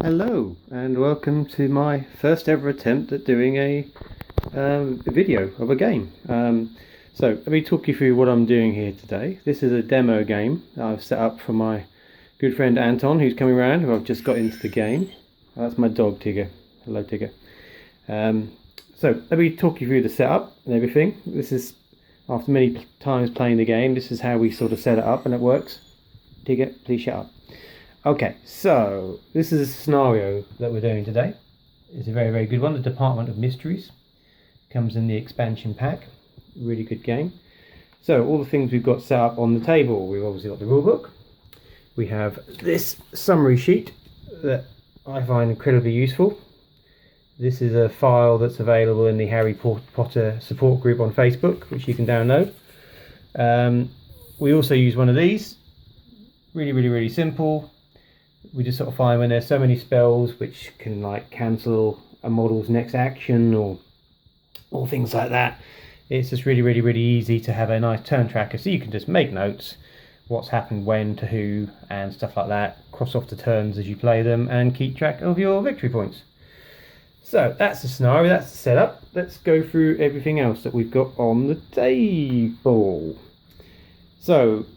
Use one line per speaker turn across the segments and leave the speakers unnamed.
Hello and welcome to my first ever attempt at doing a video of a game. So let me talk you through what I'm doing here today. This is a demo game that I've set up for my good friend Anton, who's coming around, who I've just got into the game. That's my dog Tigger. Hello Tigger. So let me talk you through the setup and everything. This is, after many times playing the game, this is how we sort of set it up and it works. Tigger, please shut up. Okay, so this is a scenario that we're doing today. It's a very, very good one. The Department of Mysteries comes in the expansion pack. Really good game. So all the things we've got set up on the table. We've obviously got the rulebook. We have this summary sheet that I find incredibly useful. This is a file that's available in the Harry Potter support group on Facebook, which you can download. We also use one of these. Really, really, really simple. We just sort of find when there's so many spells which can like cancel a model's next action or things like that, it's just really, really, really easy to have a nice turn tracker, so you can just make notes what's happened when to who and stuff like that, cross off the turns as you play them and keep track of your victory points. So that's the scenario, that's the setup. Let's go through everything else that we've got on the table. So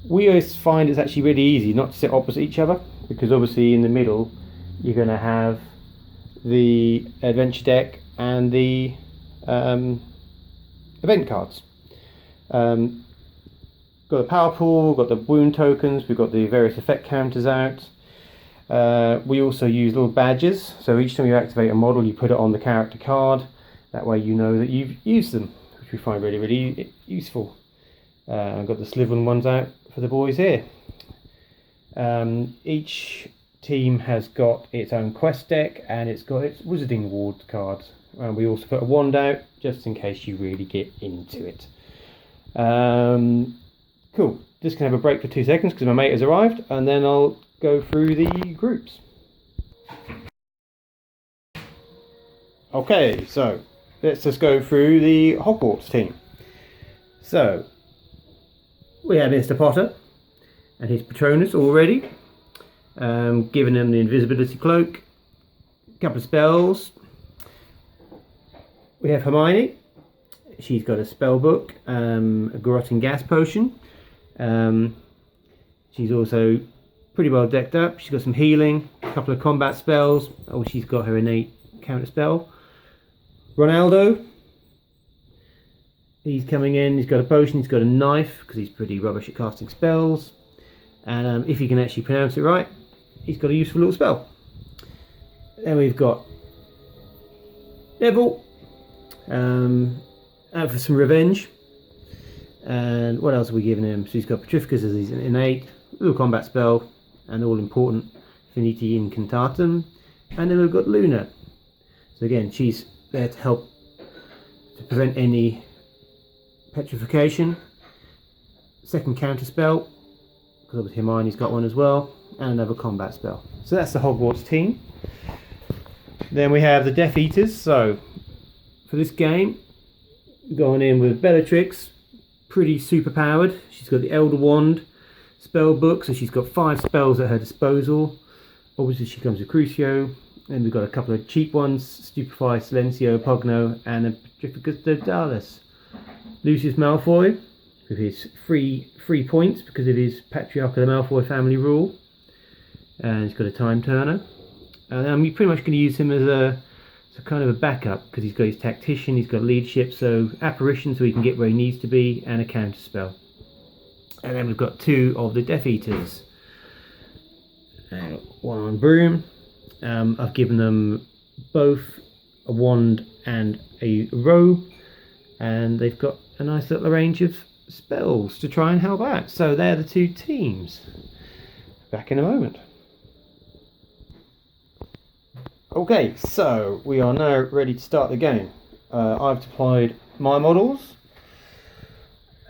we always find it's actually really easy not to sit opposite each other, because obviously in the middle you're going to have the adventure deck and the event cards. Got the power pool, got the wound tokens, we've got the various effect counters out. We also use little badges, so each time you activate a model you put it on the character card. That way you know that you've used them, which we find really, really useful. I've got the Slytherin ones out for the boys here. Each team has got its own quest deck and it's got its Wizarding Ward cards. And we also put a wand out just in case you really get into it. Cool. Just gonna have a break for 2 seconds because my mate has arrived, and then I'll go through the groups. Okay, so let's just go through the Hogwarts team. So we have Mr. Potter and his Patronus already, giving him the invisibility cloak, a couple of spells. We have Hermione. She's got a spell book, a Garroting gas potion. She's also pretty well decked up. She's got some healing, a couple of combat spells. Oh, she's got her innate counter spell. Ronaldo. He's coming in, he's got a potion, he's got a knife, because he's pretty rubbish at casting spells. And if you can actually pronounce it right, he's got a useful little spell. Then we've got Neville, out for some revenge. And what else are we giving him? So he's got Petrificus as his innate, little combat spell, and all important Finiti Incantatum. And then we've got Luna. So again, she's there to help to prevent any petrification. Second counter spell, because obviously Hermione's got one as well, and another combat spell. So that's the Hogwarts team. Then we have the Death Eaters. So for this game, going in with Bellatrix, pretty super powered. She's got the Elder Wand spell book, so she's got 5 spells at her disposal. Obviously she comes with Crucio. Then we've got a couple of cheap ones, Stupefy, Silencio, Pugno, and a Petrificus Daedalus. Lucius Malfoy with his free points because of his Patriarch of the Malfoy family rule, and he's got a time turner. And you're pretty much going to use him as a kind of a backup, because he's got his tactician, he's got leadership, so apparition so he can get where he needs to be, and a counter spell. And then we've got 2 of the Death Eaters. One on Broom. I've given them both a wand and a robe, and they've got a nice little range of spells to try and help out. So they're the 2 teams. Back in a moment. Okay, so we are now ready to start the game. I've deployed my models.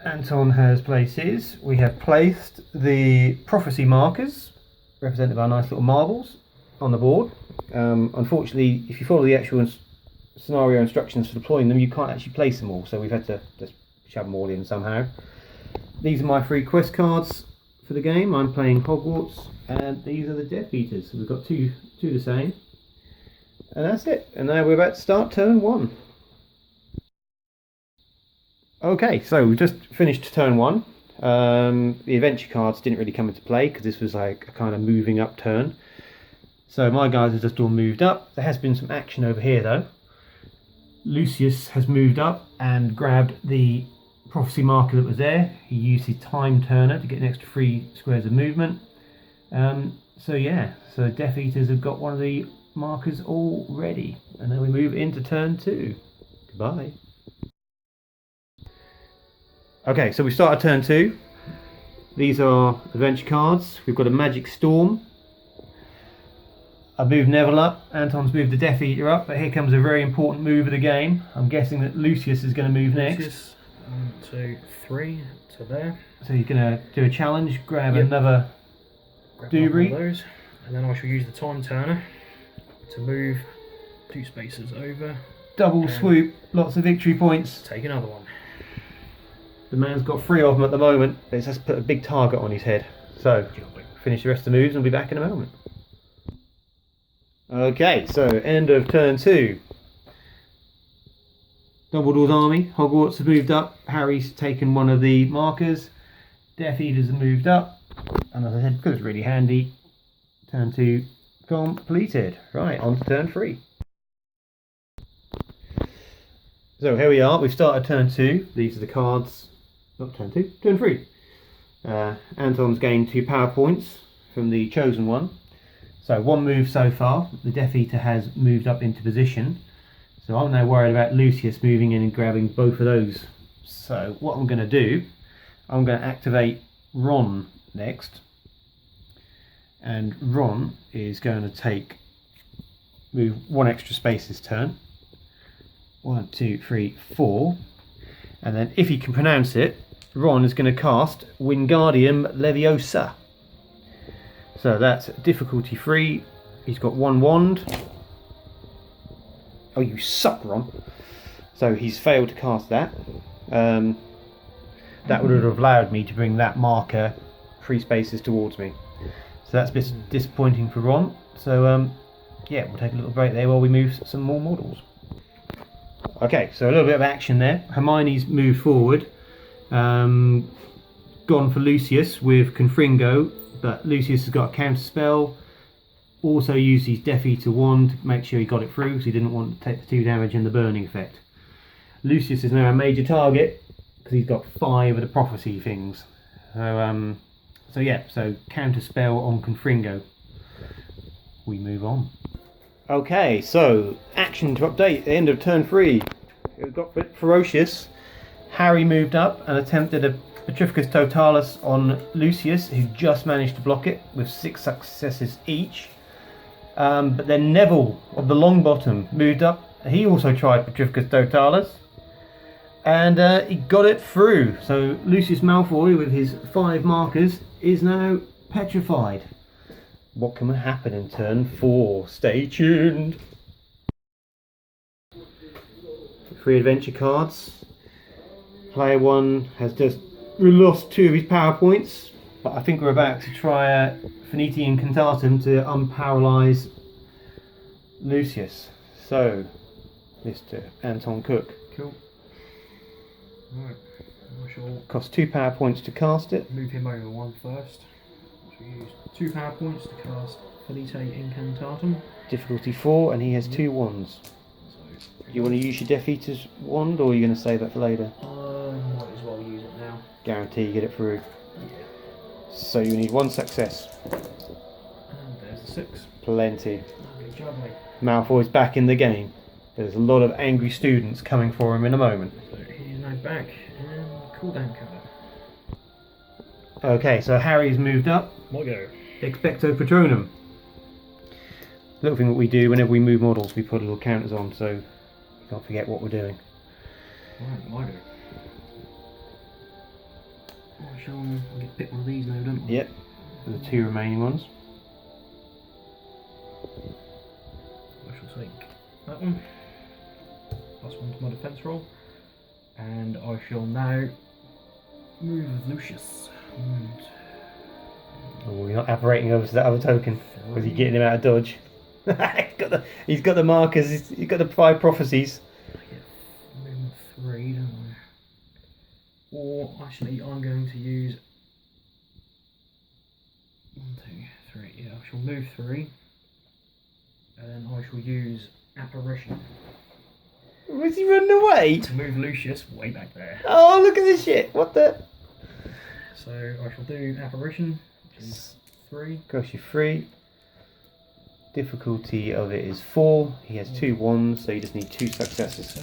Anton has placed his. We have placed the prophecy markers, represented by nice little marbles, on the board. Unfortunately, if you follow the actual scenario instructions for deploying them, you can't actually place them all, so we've had to just shove them all in somehow. These are my 3 quest cards for the game. I'm playing Hogwarts, and these are the Death Eaters. So we've got two the same, and that's it. And now we're about to start turn 1. Okay, so we've just finished turn 1. The adventure cards didn't really come into play because this was like a kind of moving up turn. So my guys have just all moved up. There has been some action over here though. Lucius has moved up and grabbed the prophecy marker that was there. He used his time turner to get an extra 3 squares of movement. So yeah, so Death Eaters have got one of the markers already. And then we move into turn 2. Goodbye. Okay, so we started turn 2. These are adventure cards. We've got a Magic Storm. I've moved Neville up, Anton's moved the Death Eater up, but here comes a very important move of the game. I'm guessing that Lucius is going to move next.
1, 2, 3, to there.
So he's going to do a challenge, grab another
Doobrey. Those, and then I shall use the time turner to move 2 spaces over.
Double swoop, lots of victory points.
Take another one.
The man's got 3 of them at the moment, but he's just put a big target on his head. So, finish the rest of the moves and we'll be back in a moment. Okay, so end of turn 2. Dumbledore's army, Hogwarts have moved up, Harry's taken one of the markers, Death Eaters have moved up, and as I said, because it's really handy, turn 2 completed. Right, on to turn 3. So here we are, we've started turn 2, these are the cards, not turn 2, turn 3. Anton's gained 2 power points from the chosen one. So 1 move so far, the Death Eater has moved up into position. So I'm now worried about Lucius moving in and grabbing both of those. So what I'm going to do, I'm going to activate Ron next. And Ron is going to move 1 extra space this turn. 1, 2, 3, 4. And then if he can pronounce it, Ron is going to cast Wingardium Leviosa. So that's difficulty 3. He's got 1 wand. Oh, you suck, Ron. So he's failed to cast that. That would have allowed me to bring that marker 3 spaces towards me. So that's a bit disappointing for Ron. So yeah, we'll take a little break there while we move some more models. Okay, so a little bit of action there. Hermione's moved forward. Gone for Lucius with Confringo, but Lucius has got a counter spell. Also used his Death Eater wand to make sure he got it through because he didn't want to take the 2 damage and the burning effect. Lucius is now a major target because he's got 5 of the prophecy things. So yeah, so counter spell on Confringo. We move on. Okay, so action to update, the end of turn 3. It got a bit ferocious. Harry moved up and attempted a Petrificus Totalis on Lucius, who just managed to block it with 6 successes each. But then Neville of the Longbottom moved up. He also tried Petrificus Totalis. And he got it through. So Lucius Malfoy with his 5 markers is now petrified. What can happen in turn 4? Stay tuned. 3 adventure cards. Player 1 has just lost 2 of his power points, but I think we're about to try a Finiti Incantatem to unparalyze Lucius. So, Mr. Anton Cook.
Cool. Right. I shall
Costs 2 power points to cast it.
move him over 1 first. I shall use 2 power points to cast Finite Incantatem.
Difficulty 4, and he has 2 wands.
So,
You want to use your Death Eater's wand, or are you going to save that for later?
might as well use it now.
Guarantee you get it through.
Yeah.
So you need 1 success.
And there's the 6.
Plenty.
Lovely job, mate.
Malfoy's back in the game. There's a lot of angry students coming for him in a moment.
So he's now back and cooldown cover.
Okay, so Harry's moved up.
Might go.
Expecto Patronum. Little thing that we do whenever we move models, we put little counters on so you can't forget what we're doing.
Right, might go. I'll get to pick one of these now, don't I?
Yep, the 2 remaining ones.
I shall take that one. +1 to my defense roll. And I shall now move Lucius. And
Oh, you're not apparating over to that other token. Was he getting him out of dodge? he's got the markers, he's got the 5 prophecies.
I get movement 3, don't I? Or actually, I'm going to use 1, 2, 3. Yeah, I shall move 3, and then I shall use apparition
Was he running away?
to move Lucius way back there.
Oh, look at this shit! What the?
So I shall do apparition, which is 3.
Cost you 3. Difficulty of it is 4. He has 2 wands, so you just need 2 successes.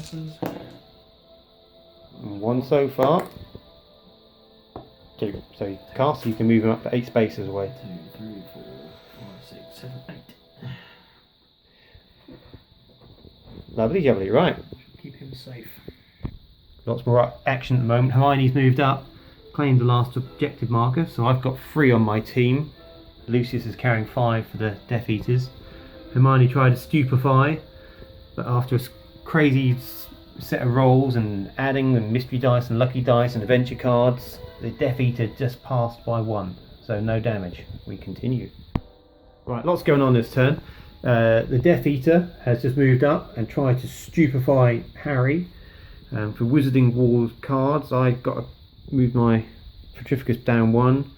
And 1 so far. 2. So you cast, you can move him up to 8 spaces away.
2, 3, 4, 5, 6, 7, 8.
Lovely jubbly, right.
Keep him safe.
Lots more action at the moment. Hermione's moved up, claimed the last objective marker, so I've got 3 on my team. Lucius is carrying 5 for the Death Eaters. Hermione tried to stupefy, but after a crazy set of rolls and adding and mystery dice and lucky dice and adventure cards, the Death Eater just passed by 1, so no damage. We continue. Right, lots going on this turn. The Death Eater has just moved up and tried to stupefy Harry. For Wizarding Wars cards, I got to move my Petrificus down 1.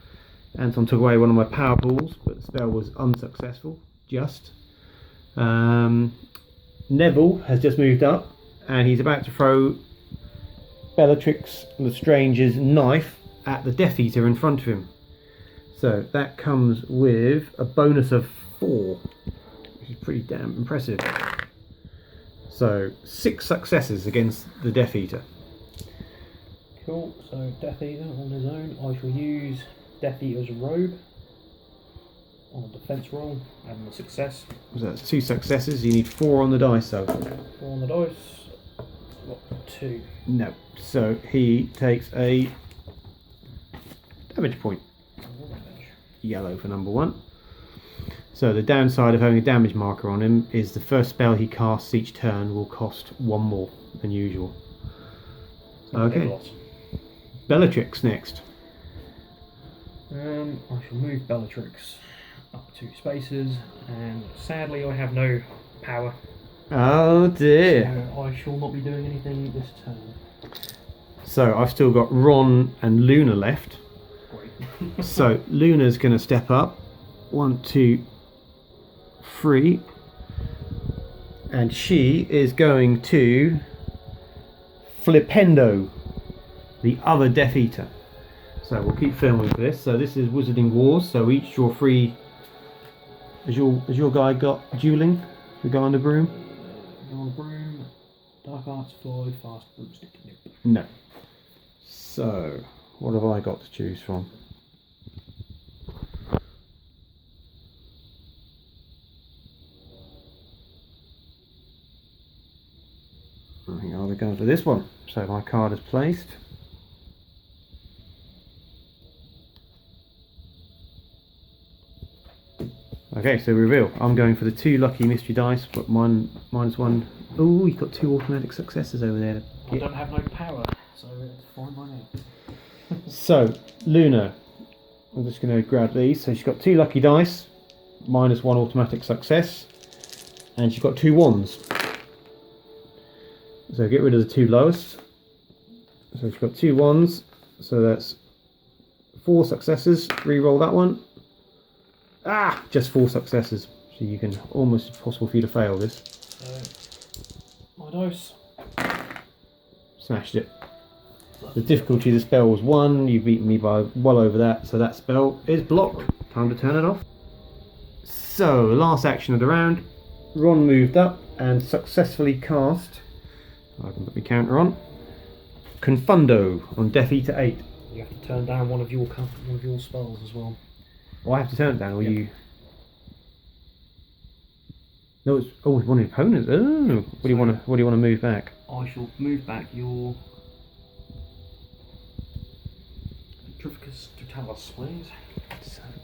Anton took away one of my power pools, but the spell was unsuccessful. Neville has just moved up, and he's about to throw Bellatrix Lestrange's knife at the Death Eater in front of him. So that comes with a bonus of 4. Which is pretty damn impressive. So 6 successes against the Death Eater.
Cool, so Death Eater on his own. I shall use Death Eater's robe on a defense roll and a success.
So that's 2 successes, you need 4 on the dice though.
4 on the dice. What, 2?
No. So he takes a damage point. Yellow for number 1. So the downside of having a damage marker on him is the first spell he casts each turn will cost 1 more than usual. Okay. Bellatrix next.
I shall move Bellatrix up 2 spaces, and sadly I have no power.
Oh dear.
So I shall not be doing anything this turn.
So I've still got Ron and Luna left.
Great.
So Luna's going to step up. 1, 2, 3. And she is going to Flipendo, the other Death Eater. So we'll keep filming for this. So this is Wizarding Wars. So each draw 3. Has your guy got dueling? The guy on the broom?
Go on broom, dark arts, fly, fast, broomstick. Nope.
No. So what have I got to choose from? I think I'll be going for this one. So my card is placed. Okay, so reveal. I'm going for the 2 lucky mystery dice, but -1. Oh, you've got 2 automatic successes over there.
I don't have no power, so it's fine by me.
So, Luna. I'm just going to grab these. So she's got 2 lucky dice, -1 automatic success, and she's got 2 wands. So get rid of the 2 lowest. So she's got 2 wands, so that's 4 successes. Re-roll that one. Ah, just 4 successes. So you can almost possible for you to fail this.
My dice.
Smashed it. The difficulty of the spell was 1. You beat me by well over that, so that spell is blocked. Time to turn it off. So, last action of the round. Ron moved up and successfully cast. I can put my counter on. Confundo on Death Eater 8.
You have to turn down one of your spells as well.
Oh, I have to turn it down, or
Yep.
you? No, it's one of the opponents. Oh, what do you want to move back?
I shall move back your Petrificus Totalis, please.
Son of a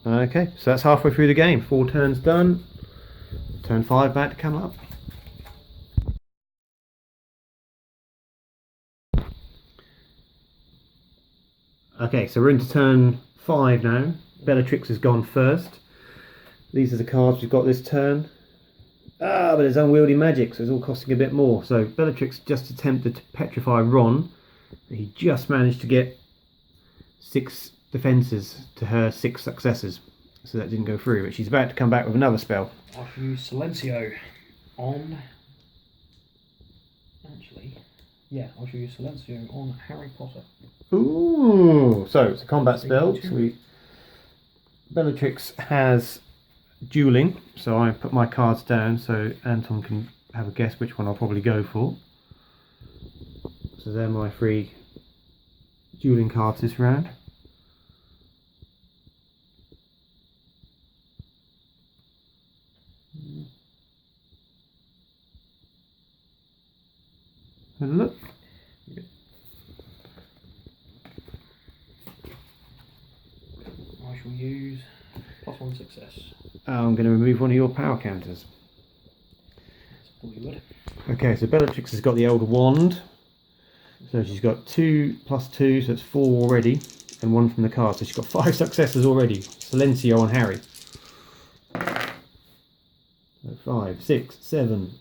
bitch. Okay, so that's halfway through the game. 4 turns done. Turn 5 back to come up. Okay, so we're into turn 5 now. Bellatrix has gone first. These are the cards we've got this turn. But it's unwieldy magic, so it's all costing a bit more. So Bellatrix just attempted to petrify Ron. He just managed to get 6 defences to her 6 successes. So that didn't go through, but she's about to come back with another spell.
I shall use Silencio on... Actually, yeah, I shall use Silencio on Harry Potter.
Ooh! So it's a combat spell. So Bellatrix has dueling, so I put my cards down so Anton can have a guess which one I'll probably go for. So they're my 3 dueling cards this round. Have a look.
I shall use +1 success.
I'm going to remove one of your power counters.
I thought you would.
Okay, so Bellatrix has got the Elder Wand. So she's got 2 + 2, so that's 4 already, and 1 from the card. So she's got 5 successes already. Silencio on Harry. So 5, 6, 7,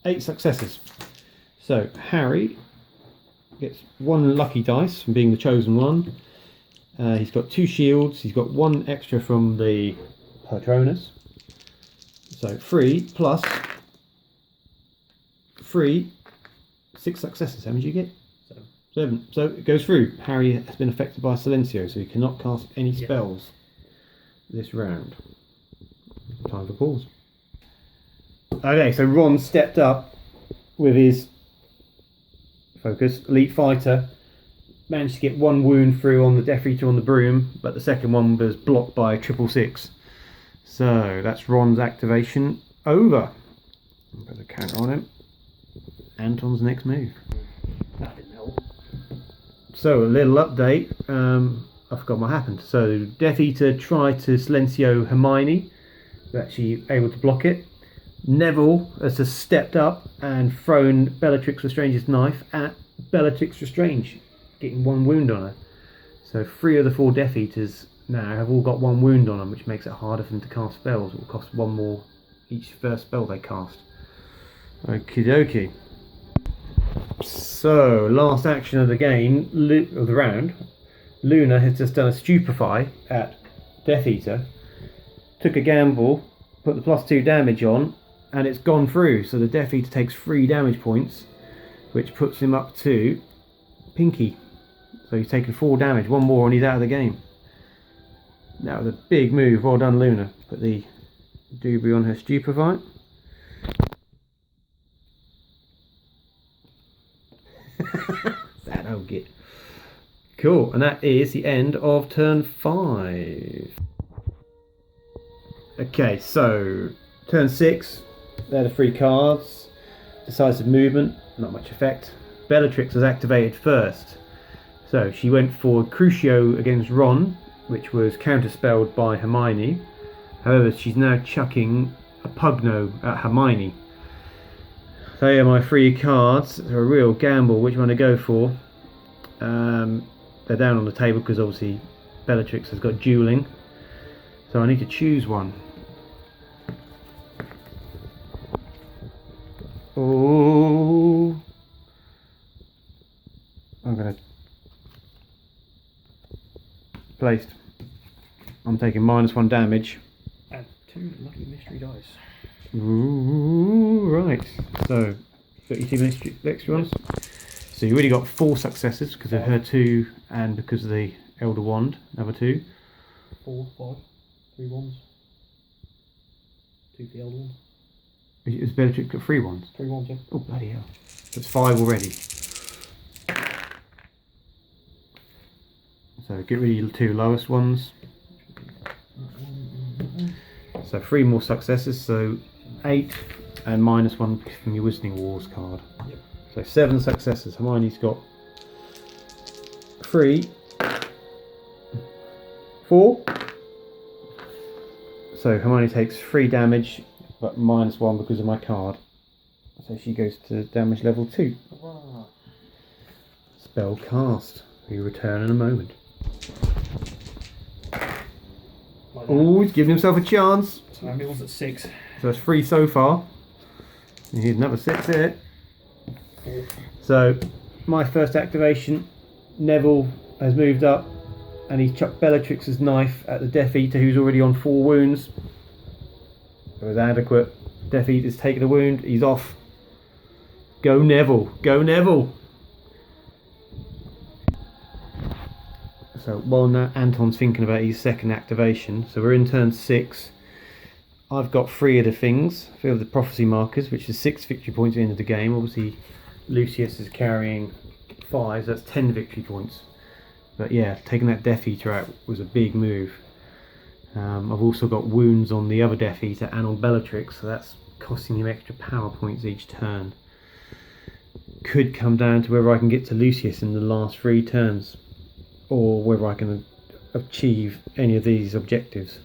8 successes. So Harry gets 1 lucky dice from being the chosen one. He's got 2 shields. He's got 1 extra from the Patronus. So 3 plus 3, 6 successes. How many did you get? 7. So it goes through. Harry has been affected by Silencio, so he cannot cast any spells this round. Time for pause. Okay, so Ron stepped up with his focus, elite fighter, managed to get 1 wound through on the Death Eater on the broom, but the second one was blocked by 666. So that's Ron's activation over. I'll put a counter on him. Anton's next move.
That didn't help.
So a little update. I forgot what happened. So Death Eater tried to Silencio Hermione, but actually able to block it. Neville has just stepped up and thrown Bellatrix Lestrange's knife at Bellatrix Lestrange, getting 1 wound on her. So 3 of the 4 Death Eaters now have all got 1 wound on them, which makes it harder for them to cast spells. It will cost 1 more each first spell they cast. Okie dokie. So last action of the game, of the round, Luna has just done a stupefy at Death Eater, took a gamble, put the +2 damage on, and it's gone through. So the Death Eater takes 3 damage points, which puts him up to Pinky. So he's taken 4 damage, 1 more and he's out of the game. That was a big move. Well done, Luna. Put the doobie on her stupefy. That I'll get. Cool, and that is the end of turn 5. Okay, so turn 6, they're the 3 cards. Decisive movement, not much effect. Bellatrix was activated first. So she went for Crucio against Ron, which was counterspelled by Hermione. However, she's now chucking a Pugno at Hermione. They are my 3 cards. They're a real gamble which one to go for. They're down on the table because obviously Bellatrix has got dueling. So I need to choose one. Oh, I'm going to placed. I'm taking -1 damage.
And 2 lucky mystery dice.
Ooh, right. So, 32 extra ones. So you already got 4 successes because of her 2 and because of the Elder Wand, another 2.
4, 5, 3 ones. 2 for the Elder Wand.
Is Bellatrix got 3 ones?
3 ones, yeah.
Oh, bloody hell. That's 5 already. So get rid of the 2 lowest ones. So 3 more successes, so 8 and -1 from your Wizarding Wars card.
Yep.
So 7 successes. Hermione's got 3, 4. So Hermione takes 3 damage, but -1 because of my card. So she goes to damage level 2.
Hurrah.
Spell cast. We return in a moment.
Like that.
Oh, he's giving himself a chance.
So Emil's at 6.
So that's 3 so far. And here's another 6 here.
4.
So my first activation, Neville has moved up and he's chucked Bellatrix's knife at the Death Eater, who's already on 4 wounds. It was adequate. Death Eater's taken a wound, he's off. Go Neville, go Neville! So while now Anton's thinking about his second activation, so we're in turn 6. I've got 3 of the things, 3 of the prophecy markers, which is 6 victory points at the end of the game. Obviously Lucius is carrying 5, so that's 10 victory points. But yeah, taking that Death Eater out was a big move. I've also got wounds on the other Death Eater and on Bellatrix, so that's costing him extra power points each turn. Could come down to whether I can get to Lucius in the last 3 turns, or whether I can achieve any of these objectives.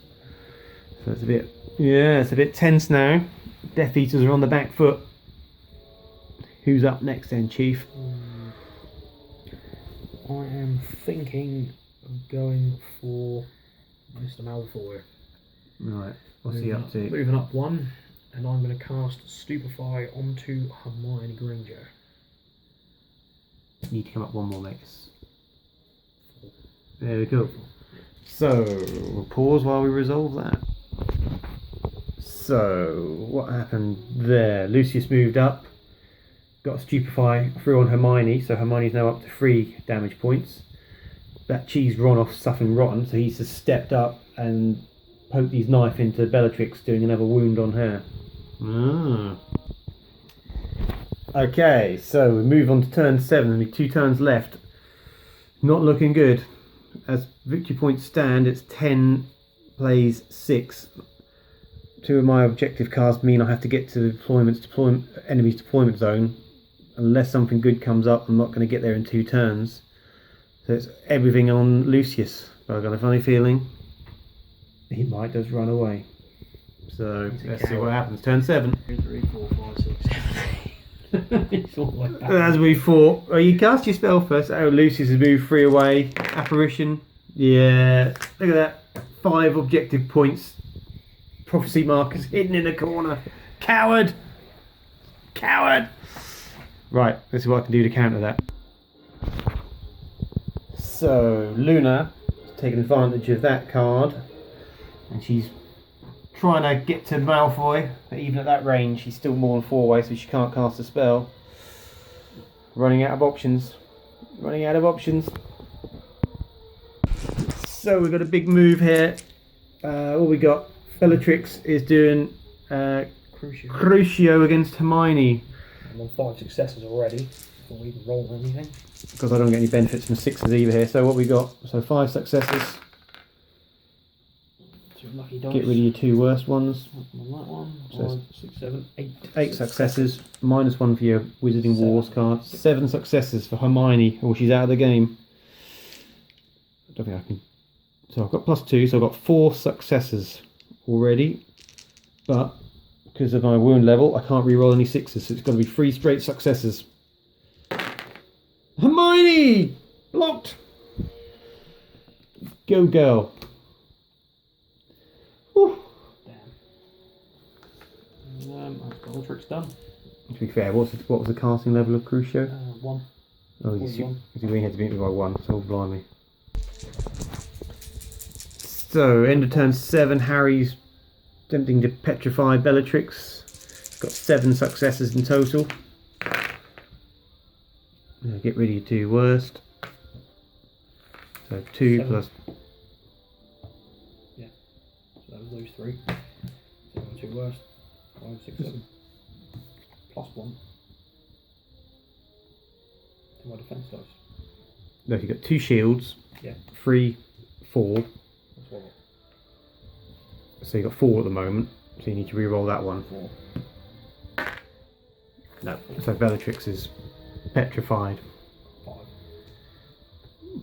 So it's a bit, yeah, it's a bit tense now. Death Eaters are on the back foot. Who's up next then, Chief?
I am thinking of going for Mr. Malfoy.
Right, what's he up to?
Moving up 1, and I'm going to cast Stupefy onto Hermione Granger.
Need to come up 1 more, mate. There we go. So, we'll pause while we resolve that. So, what happened there? Lucius moved up, got a Stupefy through on Hermione, so Hermione's now up to 3 damage points. That cheese ran off something rotten, so he's just stepped up and poked his knife into Bellatrix, doing another wound on her. Okay, so we move on to turn 7, only 2 turns left. Not looking good. As victory points stand, it's 10 plays 6. 2 of my objective cards mean I have to get to the enemy's deployment zone. Unless something good comes up, I'm not going to get there in 2 turns. So it's everything on Lucius. But I've got a funny feeling he might just run away. So let's see what happens. Turn 7.
2, 3, 4, 5, 6, 7. It's all like that.
As we thought, well, you cast your spell first. Oh, Lucius has moved 3 away. Apparition. Yeah, look at that. 5 objective points. Prophecy markers hidden in the corner. Coward! Coward! Right, this is what I can do to counter that. So, Luna has taken advantage of that card. And she's trying to get to Malfoy, but even at that range she's still more than 4 away, so she can't cast a spell. Running out of options. Running out of options. So we've got a big move here. All we got, Bellatrix is doing Crucio against Hermione.
I'm on 5 successes already before we even roll anything.
Because I don't get any benefits from 6s either here. So what we got? So 5 successes.
Lucky dice.
Get rid of your 2 worst ones.
On that one.
So
5, 6, 7, 8.
8 successes. -1 for your Wizarding
7.
Wars card. 7 successes for Hermione. Oh, she's out of the game. I don't think I can. So I've got +2, so I've got 4 successes already. But because of my wound level, I can't re-roll any 6s, so it's got to be 3 straight successes. Hermione! Blocked! Go, girl. Whew.
Damn. That's got all tricks done.
To be fair, what was the casting level of Crucio?
1.
Oh, you really had to beat me by 1, so blimey. So, end of turn 7, Harry's attempting to petrify Bellatrix. He's got 7 successes in total. Get rid of your 2 worst. So 2
7.
plus.
Yeah. So that was those 3. 7, 2 worst. 5, 6, 7. +1. To my defense dice.
No, you've got 2 shields.
Yeah.
3, 4.
That's what I got.
So you've got 4 at the moment. So you need to re-roll that one.
4.
No. So Bellatrix is petrified.
5.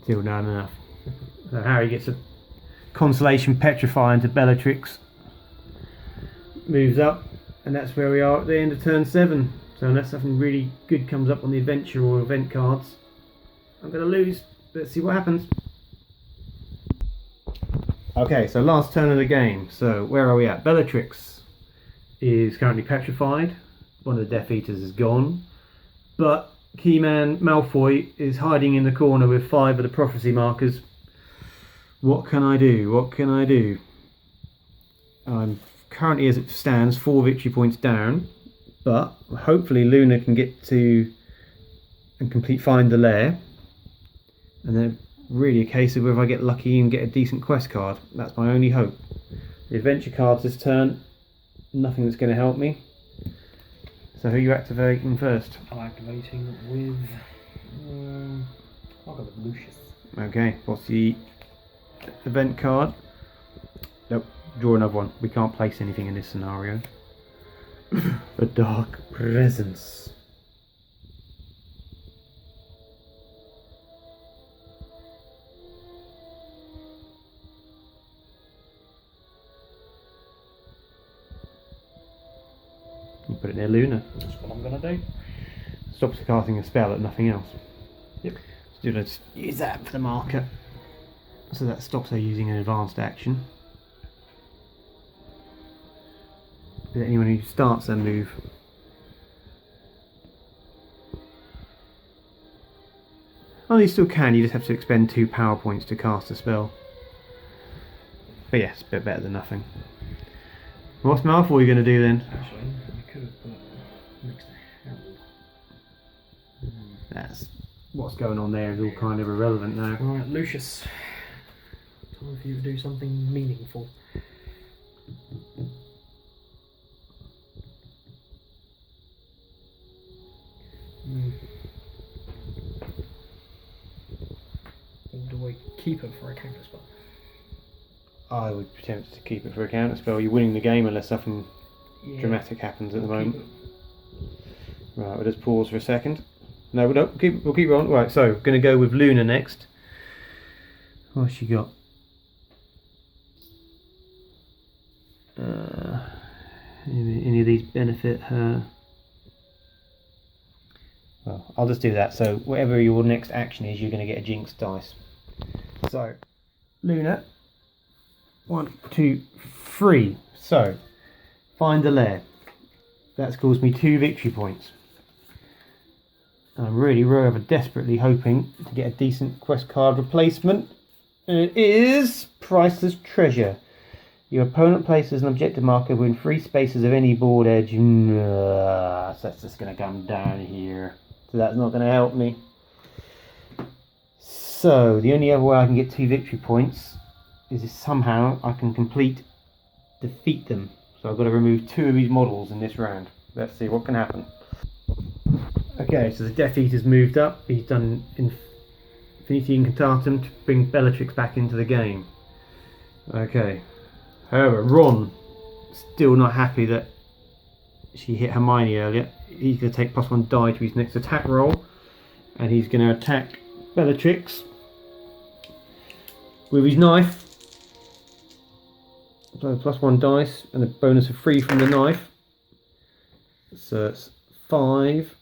Still not enough. So Harry gets a consolation petrify into Bellatrix. Moves up, and that's where we are at the end of turn 7. So unless something really good comes up on the adventure or event cards, I'm going to lose. let's see what happens. Okay, so last turn of the game. So where are we at? Bellatrix is currently petrified. One of the Death Eaters is gone. But Keyman Malfoy is hiding in the corner with 5 of the prophecy markers. What can I do? What can I do? I'm currently, as it stands, 4 victory points down. But hopefully Luna can get to and complete Find the Lair. And then really a case of whether I get lucky and get a decent quest card. That's my only hope. The adventure cards this turn, nothing that's going to help me. So who are you activating first?
I'm activating with... I'll go with Lucius.
Okay, what's the event card? Nope, draw another one. We can't place anything in this scenario. A Dark Presence. You put it near Luna.
That's what I'm going to do.
Stops casting a spell at nothing else.
Yep.
So let's use that for the marker. So that stops her using an advanced action. But anyone who starts their move. Oh, you still can, you just have to expend 2 power points to cast a spell. But yes, a bit better than nothing. What's Malfoy going to do then?
Actually, we could have put next to Harold.
That's what's going on there is all kind of irrelevant now.
Right, Lucius. Time for you to do something meaningful. Or do I keep it for a counter spell?
I would attempt to keep it for a counter spell. You're winning the game unless something dramatic happens at the moment. Right, we'll just pause for a second. No, we'll keep rolling. Right, so going to go with Luna next. What's she got? Any of these benefit her? Well, I'll just do that. So whatever your next action is, you're going to get a Jinx dice. So, Luna. 1, 2, 3. So, Find the Lair. That's caused me 2 victory points. I'm really rather desperately hoping to get a decent quest card replacement. And it is Priceless Treasure. Your opponent places an objective marker within 3 spaces of any board edge. So that's just going to come down here. So that's not going to help me. So the only other way I can get 2 victory points is if somehow I can defeat them. So I've got to remove 2 of these models in this round. Let's see what can happen. Okay, so the Death Eater's moved up. He's done Infinity Incantatum to bring Bellatrix back into the game. Okay. However, Ron still not happy that she hit Hermione earlier. He's going to take +1 die to his next attack roll, and he's going to attack Bellatrix with his knife. So +1 dice and a bonus of 3 from the knife. So it's 5,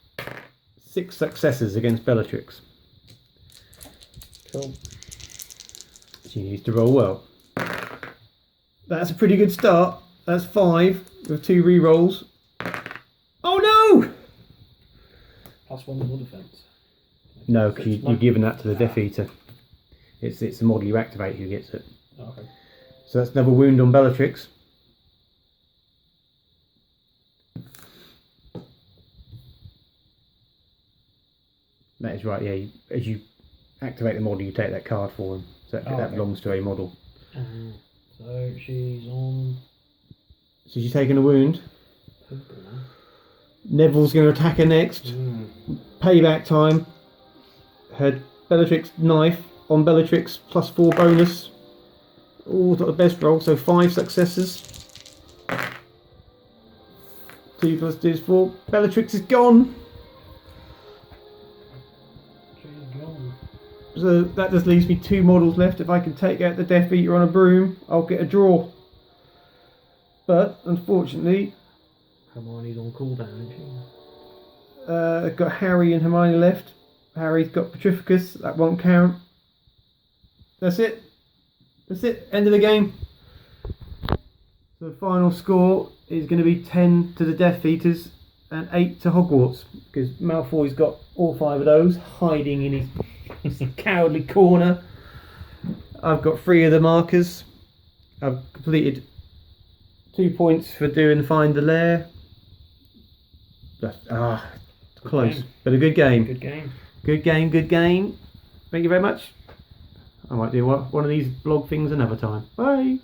6 successes against Bellatrix.
Cool.
She needs to roll well. That's a pretty good start. That's 5 with 2 re-rolls. Oh no!
+1 more defense.
No, because you're giving that to the Death Eater. It's the model you activate who gets it.
Oh, okay.
So that's another wound on Bellatrix. That is right, yeah. As you activate the model, you take that card for him. So that belongs to a model.
So she's on...
So she's taking a wound.
purple now.
Neville's going to attack her next. Payback time. Her Bellatrix knife on Bellatrix +4 bonus. Oh, got the best roll, so 5 successes. 2 + 2 is 4. Bellatrix is gone.
She's gone.
So that just leaves me 2 models left. If I can take out the Death Eater on a broom, I'll get a draw. But unfortunately,
Hermione's on cooldown, isn't she?
I've got Harry and Hermione left. Harry's got Petrificus, that won't count. that's it. That's it. End of the game. So the final score is going to be 10 to the Death Eaters and 8 to Hogwarts, because Malfoy's got all 5 of those hiding in his cowardly corner. I've got 3 of the markers. I've completed 2 points for doing Find the Lair. Close,
game.
but a good game.
Good game.
Good game, good game. Thank you very much. I might do one of these blog things another time. Bye.